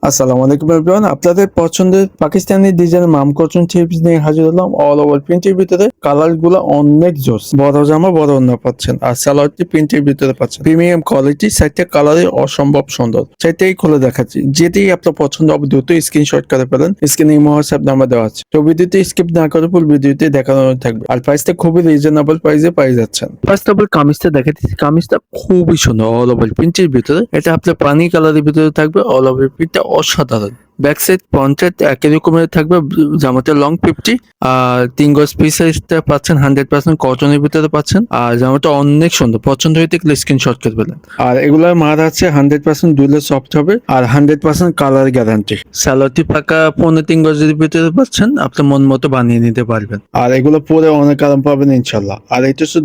আসসালামু আলাইকুম এভরিওয়ান, আপনাদের পছন্দের পাকিস্তানি ডিজাইনের মাম কটন থ্রি নিয়ে হাজির হলাম। অল ওভার প্রিন্টের ভিতরে কালার গুলো অনেক জোস, বড় জামা বড় ওড়না পাচ্ছেন আর সালোয়ারটি প্রিন্টের ভিতরে পাচ্ছেন। প্রিমিয়াম কোয়ালিটি, সাইডটা কালারে অসম্ভব সুন্দর। সেটাই খুলে দেখাচ্ছি, যেটাই আপনার পছন্দ হবে দ্রুত স্ক্রিনশট করে ফেলেন। স্ক্রিনে হোয়াটসঅ্যাপ নাম্বার দেওয়া আছে, তো ভিডিওতে স্কিপ না করে ফুল ভিডিওতে দেখানো থাকবে। আর প্রাইসটা খুবই রিজনেবল প্রাইসে পেয়ে যাচ্ছেন। ফার্স্ট অফ অল কামিজটা দেখাচ্ছি, কামিজটা খুবই সুন্দর অল ওভার প্রিন্টের ভিতরে। এটা আপনার পানি কালারের ভিতরে থাকবে, অল ওভার প্রিন্টটা অসাধারণ। ব্যাক সাইড পঞ্চায়েত একই রকমের থাকবে, জামাতে লং 50 আর 3 গজ পিস সাইজটা পাচ্ছেন 100% কটনের ভিতরে পাচ্ছেন। আর জামাটা অনেক সুন্দর, পছন্দ হইতে স্ক্রিনশট করে ফেলেন। আর এগুলোর মার আছে 100% দুলে সফট হবে আর 100% কালার গ্যারান্টি। স্যালোটি পাকা 15-3 গজের ভিতরে পাচ্ছেন, আপনার মন মতো বানিয়ে নিতে পারবেন। আর এগুলো পরে অনেক আরাম পাবেন ইনশাল্লাহ। আর এটা হচ্ছে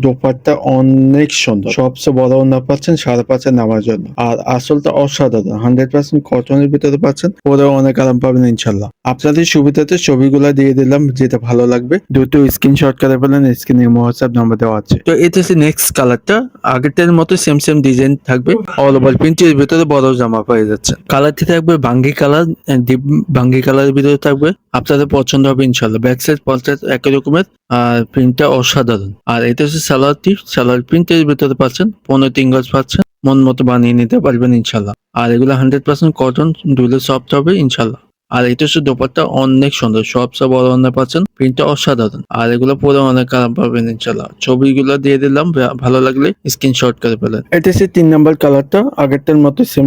দোপাট্টা অনেক সুন্দর, সবচেয়ে বড় ওড়না পাচ্ছেন 5.5 নামার জন্য। আর আসলটা অসাধারণ, 100% কটনের ভিতরে পাচ্ছেন, পরেও অনেক আরাম পাবেন ইনশাল্লাহ। আপনাদের সুবিধাতে ছবিগুলা দিয়ে দিলাম, যেটা ভালো লাগবে দ্রুত স্ক্রিনশট করে ফেলেন। স্ক্রিনে হোয়াটসঅ্যাপ নাম্বার দেওয়া আছে। তো এটা হচ্ছে নেক্সট কালারটা, আগেরটার মতো সেম ডিজাইন থাকবে, অল ওভার প্রিন্টের ভিতরে বড় জামা পেয়ে যাচ্ছে। কালারটি থাকবে বাঙ্গি কালার, ডিপ বাঙ্গি কালারের ভিতরে থাকবে, আপনাদের পছন্দ হবে ইনশাল্লাহ। ব্যাক সাইড পঞ্চায়েত একই রকমের আর প্রিন্টটা অসাধারণ। আর এটা হচ্ছে সালোয়ার প্রিন্টের ভিতরে পাচ্ছেন, 15-3 গজ পাচ্ছেন, মন মতো বানিয়ে নিতে পারবেন ইনশাল্লাহ। আর এগুলো 100% কটন, ধুলে সফট হবে ইনশাল্লাহ। আর এটা হচ্ছে দোপাট্টা অনেক সুন্দর, সবচেয়ে বড় ওড়না পাচ্ছেন, প্রিন্টটা অসাধারণ। আর এগুলো পরে অনেক আরাম পাবেন ইনশাল্লাহ। ছবিগুলো দিয়ে দিলাম, ভালো লাগলে স্ক্রিনশট করে ফেলেন। এটা হচ্ছে 3 নাম্বার কালারটা, আগেরটার মতো সেম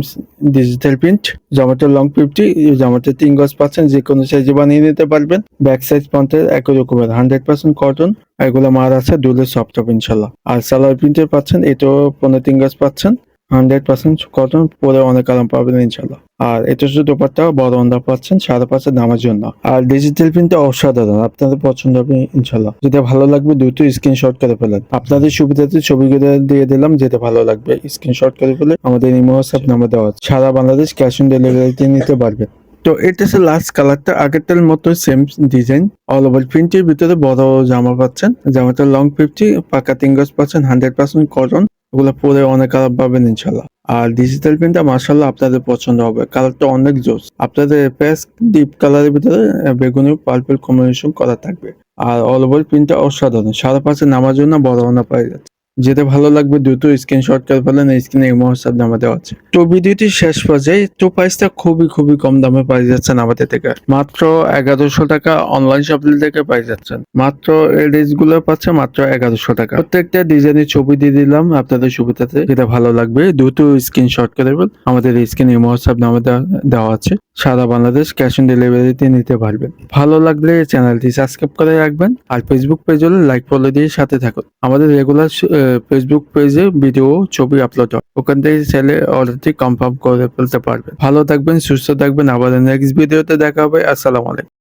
ডিজিটাল প্রিন্ট, জামাটা লং 50, জামাটা 3 গজ পাচ্ছেন, যে কোনো সাইজে বানিয়ে নিতে পারবেন। ব্যাক সাইজ পঞ্চায়েত একই রকমের 100% কটন, এগুলো মার আছে, দুলে সফট হবে ইনশাল্লাহ। আর সালোয়ার প্রিন্টের পাচ্ছেন, এটাও 15-3 গজ পাচ্ছেন, 100% কটন, পরে অনেক আরাম পাবেন ইনশাল্লাহ। আর এটা হচ্ছে দোপাট্টা, বড় ওড়না পাচ্ছেন 5.5 নামার জন্য। আর ডিজিটাল প্রিন্টটা অসাধারণ, আপনাদের পছন্দ হবে ইনশাল্লাহ। যেটা ভালো লাগবে দ্রুত স্ক্রিনশট করে ফেলেন। আপনাদের সুবিধাতে ছবিগুলো দিয়ে দিলাম, যেটা ভালো লাগবে স্ক্রিনশট করে ফেলে আমাদের ইমো হোয়াটসঅ্যাপ নাম্বার দেওয়া আছে। সারা বাংলাদেশ ক্যাশ অন ডেলিভারিতে নিতে পারবেন। তো এটা হচ্ছে লাস্ট কালারটা, আগেরটার মতো সেম ডিজাইন, অল ওভার প্রিন্টের ভিতরে বড় জামা পাচ্ছেন, জামাটা লং 50, পাকা 3 গজ পাচ্ছেন, 100% কটন, ওগুলো পরে অনেক আরাম পাবেন ইনশাল্লাহ। আর ডিজিটাল প্রিন্টটা মাশাআল্লাহ আপনাদের পছন্দ হবে, কালারটা অনেক জোস। আপনাদের পেস্ট ডিপ কালারের ভিতরে বেগুনি পার্পল কম্বিনেশন করা থাকবে। আর অল ওভার প্রিন্টটা অসাধারণ, 5.5 নামার জন্য বড় ওড়না পাওয়া যাচ্ছে। যেটা ভালো লাগবে দ্রুত স্ক্রিনশট করে ফেলেন, স্ক্রিনে হোয়াটসঅ্যাপ নাম্বার দেওয়া আছে। তো ভিডিওটি শেষ পর্যায়ে, তো প্রাইসটা খুবই কম দামে পাই যাচ্ছেন আমাদের থেকে, মাত্র 1100 টাকা। অনলাইন শপিং থেকে পাই যাচ্ছেন মাত্র, এই ড্রেস গুলো পাচ্ছে মাত্র 1100 টাকা। প্রত্যেকটা ডিজাইনের ছবি দিয়ে দিলাম আপনাদের সুবিধাতে, যেটা ভালো লাগবে দ্রুত স্ক্রিনশট করে ফেল। আমাদের স্ক্রিনে হোয়াটসঅ্যাপ নাম্বার দেওয়া আছে, সারা বাংলাদেশ ক্যাশ অন ডেলিভারিতে নিতে পারবেন। ভালো লাগলে চ্যানেলটি সাবস্ক্রাইব করে রাখবেন। আর ফেসবুক পেজ হলে লাইক ফলো দিয়ে সাথে থাকুন। আমাদের রেগুলার ফেসবুক পেজে ভিডিও ছবি আপলোড হয়, ওখান থেকে চাইলে অর্ডারটি কনফার্ম করে ফেলতে পারবেন। ভালো থাকবেন, সুস্থ থাকবেন, আবার নেক্সট ভিডিওতে দেখা হবে। আসসালামু আলাইকুম।